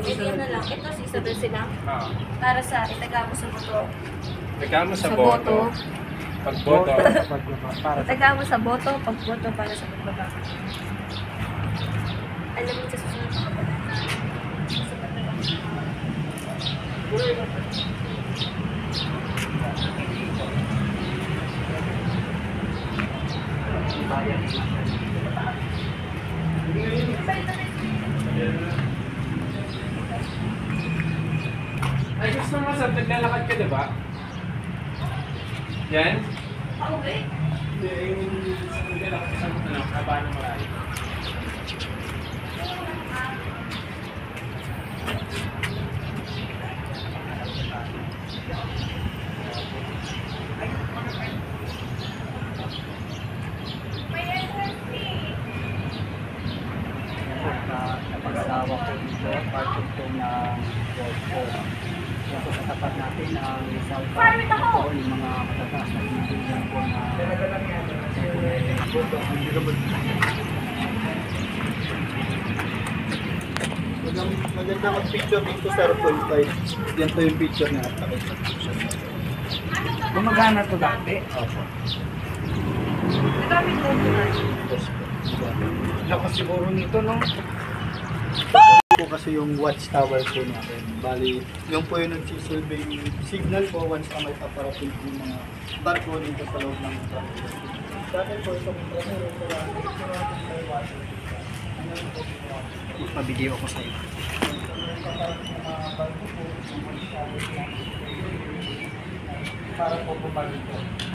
Hindi na lang. Ito si Isabel sila. Para sa itaga mo sa boto. Itaga mo sa boto. Pagboto. Itaga mo sa boto, pagboto para sa pagbaba. Alam mo sa susunod na kabanata. Sa Ay, gusto mo sa naglalakad ka, diba? Yan? okay. Hindi, yung naglalakad ka sa haba ng marami. Napag-asawa ko dito, part of ko ng work ko. Ito sa tapat natin ang Rizal Park. Ito yung mga matataas na pinagbilang ko na maganda mag-picture dito sa Roll 5. Yan po yung picture na nakita. gumagana to dati. Opo. Nagamit mo ito na. Lakas siguro nito, no? Po kasi yung watchtower po natin. Bali, yung po yung nagsisilbing signal po once na may paparating po yung mga barko dito sa loob ng truck. Dati po itong Magpa-video ako sa iyo. para po bumalik po.